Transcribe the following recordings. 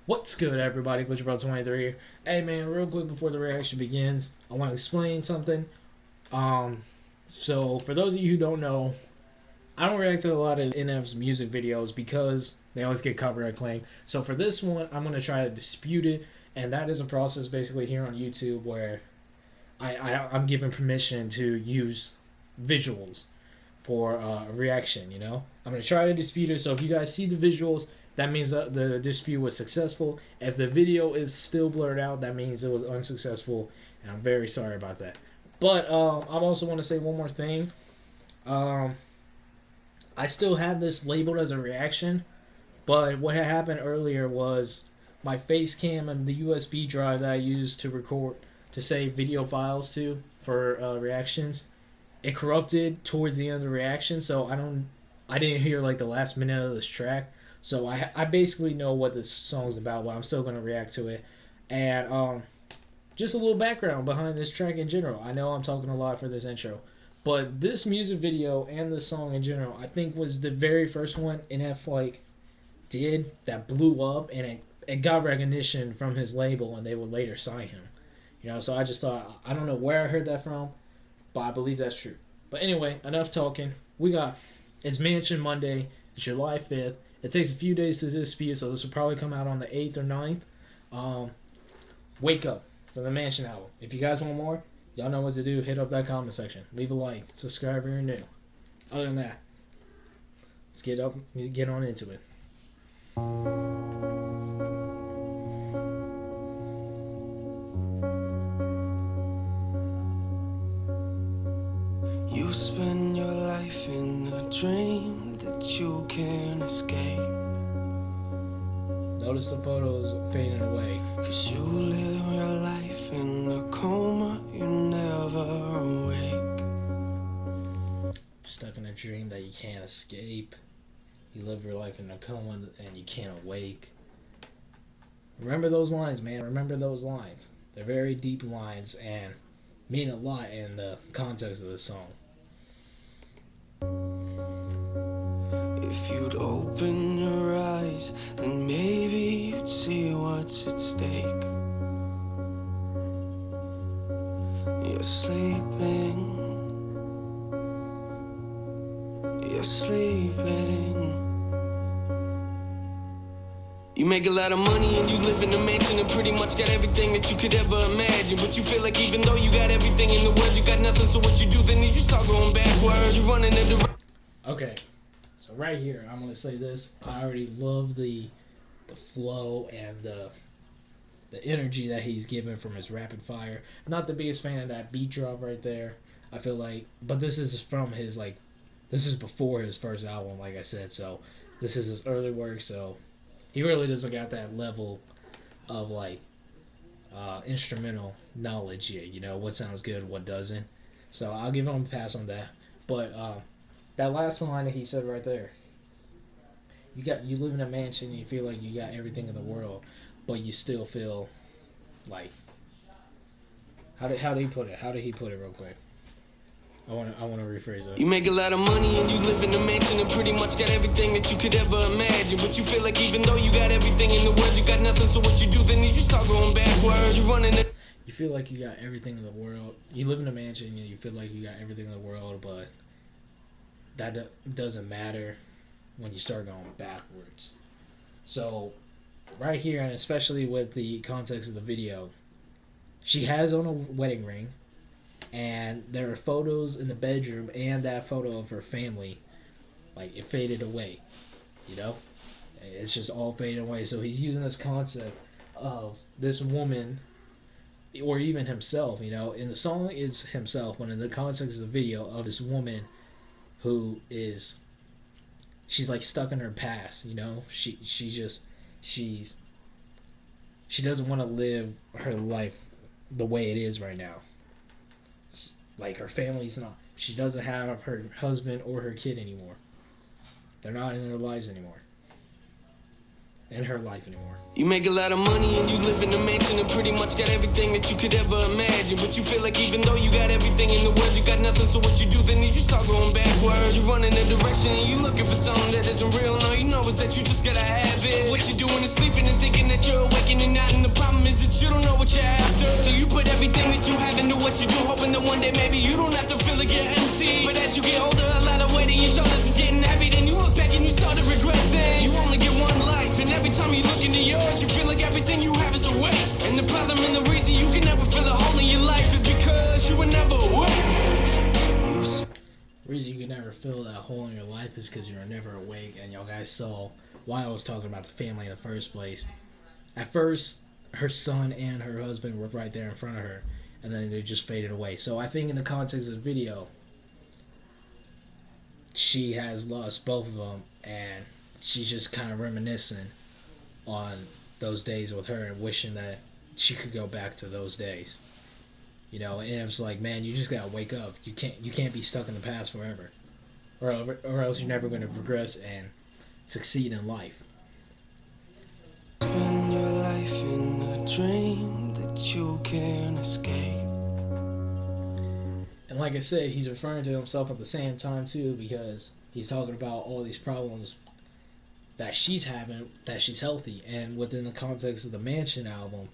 What's good, everybody? GlitcherBro23 here. Hey, man, real quick before the reaction begins, I want to explain something. So for those of you who don't know, I don't react to a lot of NF's music videos because they always get copyright claim. So for this one, I'm gonna try to dispute it, and that is a process basically here on YouTube where I'm given permission to use visuals for a reaction. I'm gonna try to dispute it. So if you guys see the visuals, that means that the dispute was successful. If the video is still blurred out, that means it was unsuccessful, and I'm very sorry about that. But I also want to say one more thing. I still have this labeled as a reaction, but what had happened earlier was my face cam and the USB drive that I used to record to save video files to for reactions, it corrupted towards the end of the reaction, so I didn't hear like the last minute of this track. So I basically know what this song's about, but I'm still gonna react to it. And just a little background behind this track in general. I know I'm talking a lot for this intro, but this music video and this song in general, I think was the very first one NF did that blew up, and it got recognition from his label, and they would later sign him. So I just thought, I don't know where I heard that from, but I believe that's true. But anyway, enough talking. It's Mansion Monday, it's July 5th. It takes a few days to dispute, so this will probably come out on the 8th or 9th. Wake Up for the Mansion album. If you guys want more, y'all know what to do. Hit up that comment section. Leave a like. Subscribe if you're new. Other than that, let's get on into it. You spend your life in a dream that you can't escape. Notice the photos fading away. 'Cause you live your life in a coma, you never awake. Stuck in a dream that you can't escape. You live your life in a coma and you can't awake. Remember those lines, man. Remember those lines. They're very deep lines and mean a lot in the context of the song. If you'd open your eyes, then maybe you'd see what's at stake. You're sleeping. You're sleeping. You make a lot of money and you live in a mansion and pretty much got everything that you could ever imagine. But you feel like even though you got everything in the world, you got nothing. So what you do then is you start going backwards. You're running in the... Okay. So right here, I'm going to say this. I already love the flow and the energy that he's given from his rapid fire. Not the biggest fan of that beat drop right there. I feel like, but this is from his this is before his first album, like I said. So this is his early work. So he really doesn't got that level of instrumental knowledge yet. What sounds good, what doesn't. So I'll give him a pass on that. But that last line that he said right there, you live in a mansion and you feel like you got everything in the world, but you still feel like, how did he put it? How did he put it real quick? I want to rephrase it. You make a lot of money and you live in a mansion and pretty much got everything that you could ever imagine. But you feel like even though you got everything in the world, you got nothing. So what you do then is you start going backwards. You're running it. You feel like you got everything in the world. You live in a mansion and you feel like you got everything in the world, but that doesn't matter when you start going backwards. So right here, and especially with the context of the video, she has on a wedding ring, and there are photos in the bedroom and that photo of her family, it faded away. It's just all faded away. So he's using this concept of this woman, or even himself, in the song is himself, but in the context of the video, of this woman who she's stuck in her past. She doesn't want to live her life the way it is right now. Her family's not, she doesn't have her husband or her kid anymore. They're not in their lives anymore. in her life anymore. You make a lot of money and you live in a mansion and pretty much got everything that you could ever imagine. But you feel like even though you got everything in the world, you got nothing. So what you do then is you start going backwards. You run in a direction and you looking for something that isn't real. All you know is that you just gotta have it. What you're doing is sleeping and thinking that you're awakening not. And the problem is that you don't know what you're after. So you put everything that you have into what you do, hoping that one day maybe you don't have to feel like you're empty. But as you get older, a lot of weight on your shoulders is getting heavy. Then you look back and you start to regret things. You only get one life, and every time you look into yours, you feel like everything you have is a waste. And the problem and the reason you can never fill a hole in your life is because you were never awake. The reason you can never fill that hole in your life is because you were never awake. And y'all guys saw why I was talking about the family in the first place. At first, her son and her husband were right there in front of her, and then they just faded away. So I think in the context of the video, she has lost both of them, and she's just kind of reminiscing on those days with her and wishing that she could go back to those days. You know, and it's like, man, you just gotta wake up. You can't be stuck in the past forever, or else you're never gonna progress and succeed in life. Spend your life in a dream that you can't escape. And like I said, he's referring to himself at the same time too, because he's talking about all these problems that she's having, that she's healthy. And within the context of the Mansion album,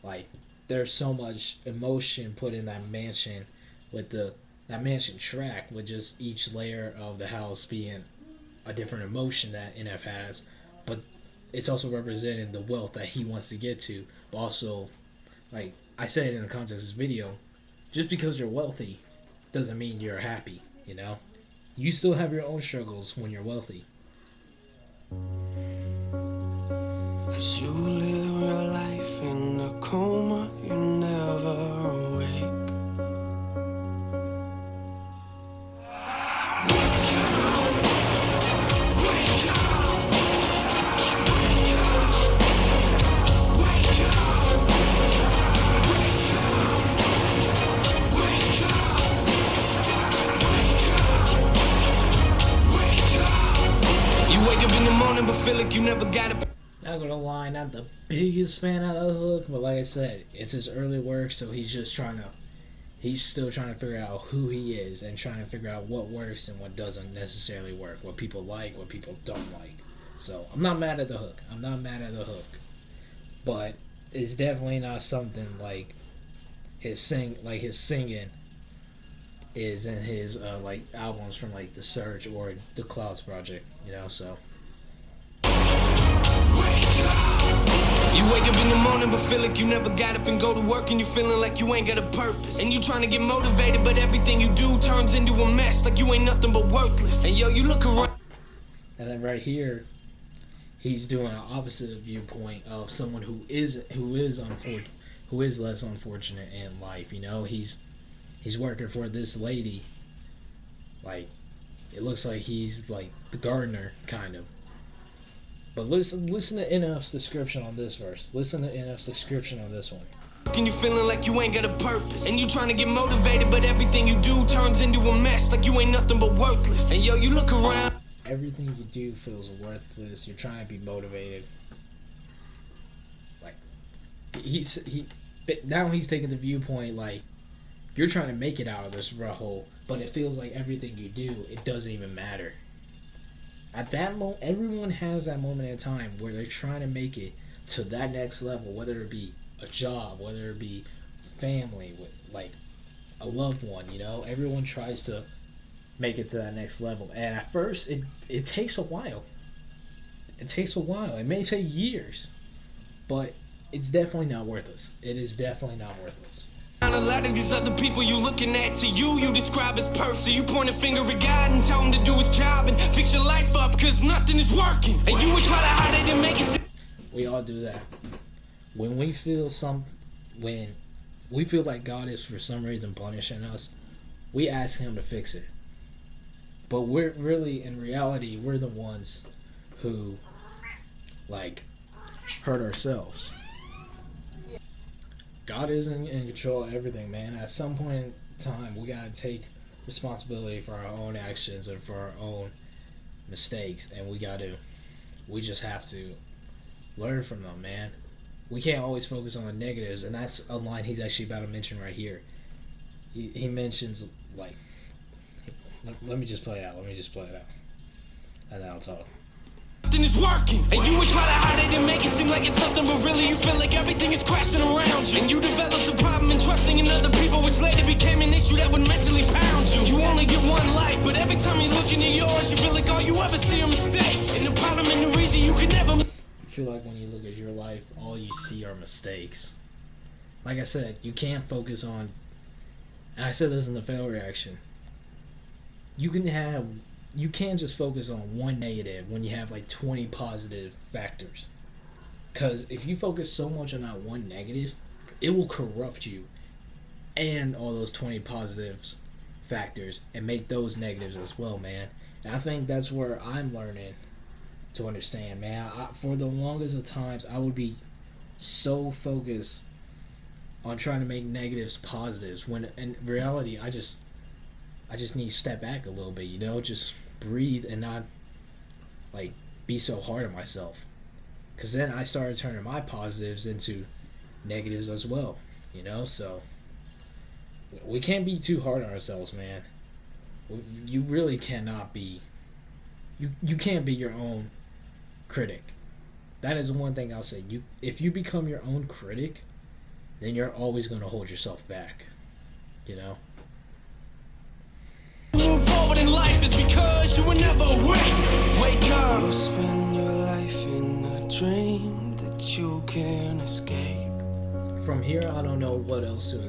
like, there's so much emotion put in that Mansion, with that Mansion track, with just each layer of the house being a different emotion that NF has. But it's also representing the wealth that he wants to get to. But also, like I said in the context of this video, just because you're wealthy doesn't mean you're happy, you know? You still have your own struggles when you're wealthy. Cause you live your life in a coma, you never awake. You wake up in the morning but feel like you never got it. Not gonna lie, not the biggest fan of the hook, but like I said, it's his early work, so he's still trying to figure out who he is and trying to figure out what works and what doesn't necessarily work, what people like, what people don't like. So I'm not mad at the hook. But it's definitely not something like his singing is in his like albums from like The Surge or the Clouds Project, you know. So you wake up in the morning but feel like you never got up and go to work, and you feeling like you ain't got a purpose. And you trying to get motivated, but everything you do turns into a mess, like you ain't nothing but worthless. And yo, you look around. And then right here, he's doing an opposite viewpoint of someone who is less unfortunate in life. You know, he's working for this lady. Like, it looks like he's like the gardener, kind of. But listen to NF's description on this verse. Listen to NF's description on this one. And you feeling like you ain't got a purpose. And you trying to get motivated, but everything you do turns into a mess, like you ain't nothing but worthless. And yo, you look around. Everything you do feels worthless. You're trying to be motivated. Like, now he's taking the viewpoint like, you're trying to make it out of this rut hole, but it feels like everything you do, it doesn't even matter. At that moment, everyone has that moment in time where they're trying to make it to that next level, whether it be a job, whether it be family, with like a loved one, you know. Everyone tries to make it to that next level, and at first it takes a while. It may take years, but it's definitely not worthless. It is definitely not worthless. A lot of these other people you looking at, to you describe as perfect. So you point a finger at God and tell him to do his job and fix your life up, cause nothing is working. And you would try to hide it and make it to. We all do that. When we feel like God is for some reason punishing us, we ask him to fix it. But we're really, in reality, we're the ones who like hurt ourselves. God isn't in control of everything, man. At some point in time, we gotta take responsibility for our own actions and for our own mistakes, and we just have to Learn from them, man. We can't always focus on the negatives, and that's a line he's actually about to mention right here. He mentions, like, let me just play it out. Let me just play it out. And then I'll talk. Nothing is working, and you would try to hide it and make it seem like it's nothing, but really you feel like everything is crashing around you. And you developed a problem in trusting in other people, which later became an issue that would mentally pound you. You only get one life, but every time you look into yours, you feel like all you ever see are mistakes. And the problem and the reason you can never. I feel like when you look at your life, all you see are mistakes. Like I said, you can't focus on, and I said this in the fail reaction, you can't just focus on one negative when you have like 20 positive factors. Because if you focus so much on that one negative, it will corrupt you and all those 20 positives factors and make those negatives as well, man. And I think that's where I'm learning to understand, man. For the longest of times, I would be so focused on trying to make negatives positives when in reality I just need to step back a little bit, just breathe and not like be so hard on myself. Cause then I started turning my positives into negatives as well, so we can't be too hard on ourselves, man. You really cannot be, you can't be your own critic. That is one thing I'll say. If you become your own critic, then you're always going to hold yourself back, Move forward in life is because you will never wake up. You spend your life in a dream that you can't escape. From here, I don't know what else to.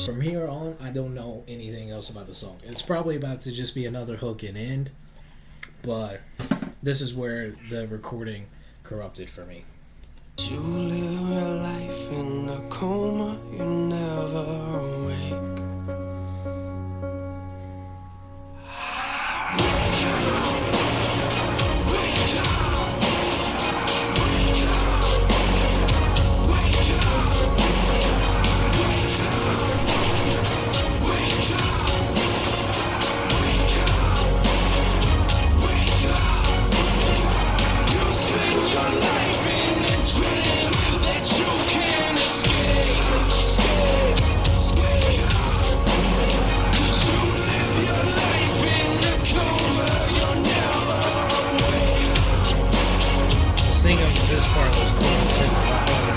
From here on, I don't know anything else about the song. It's probably about to just be another hook and end, but this is where the recording corrupted for me. You live your life in a coma, you never awake. Singing this part was cool. Hits a lot better.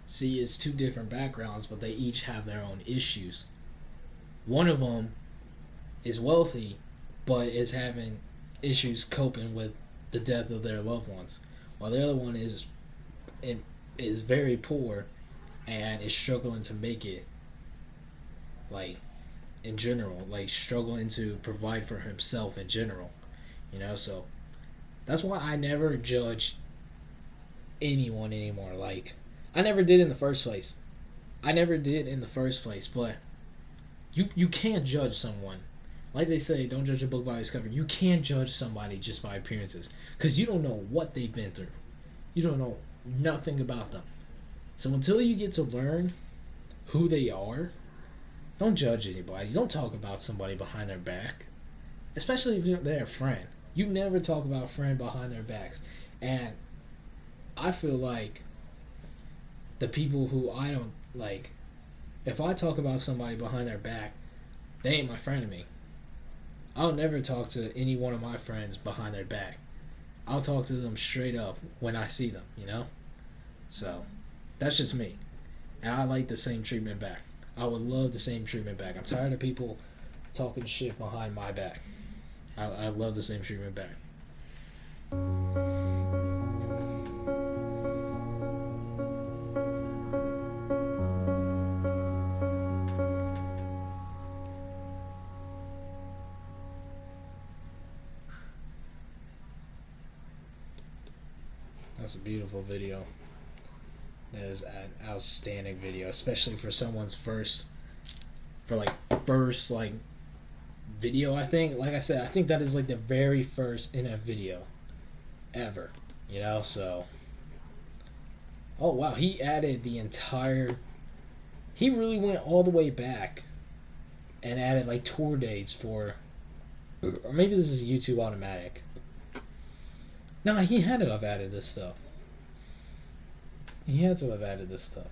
See, it's two different backgrounds, but they each have their own issues. One of them is wealthy, but is having issues coping with the death of their loved ones, while the other one is very poor and is struggling to make it, like, in general, like struggling to provide for himself in general, so that's why I never judge anyone anymore. Like, I never did in the first place, but you can't judge someone. Like they say, don't judge a book by its cover. You can't judge somebody just by appearances, because you don't know what they've been through. You don't know nothing about them. So until you get to learn who they are, don't judge anybody. Don't talk about somebody behind their back, especially if they're a friend. You never talk about a friend behind their backs. And I feel like the people who I don't like, if I talk about somebody behind their back, they ain't my friend to me. I'll never talk to any one of my friends behind their back. I'll talk to them straight up when I see them, So, that's just me. And I like the same treatment back. I would love the same treatment back. I'm tired of people talking shit behind my back. I love the same treatment back. That's a beautiful video. That is an outstanding video, especially for someone's first video. I think, like I said, I think that is like the very first in a video ever, so. Oh wow, he added the entire, he really went all the way back and added like tour dates for, or maybe this is YouTube automatic. No, he had to have added this stuff. He had to have added this stuff.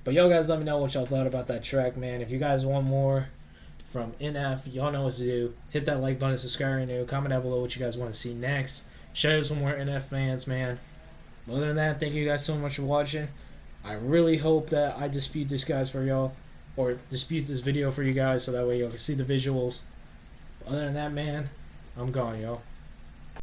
But y'all guys let me know what y'all thought about that track, man. If you guys want more from NF, y'all know what to do. Hit that like button, subscribe, renew, comment down below what you guys want to see next. Shout out some more NF fans, man. Other than that, thank you guys so much for watching. I really hope that I dispute this guys for y'all, or dispute this video for you guys, so that way y'all can see the visuals. Other than that, man, I'm gone, y'all.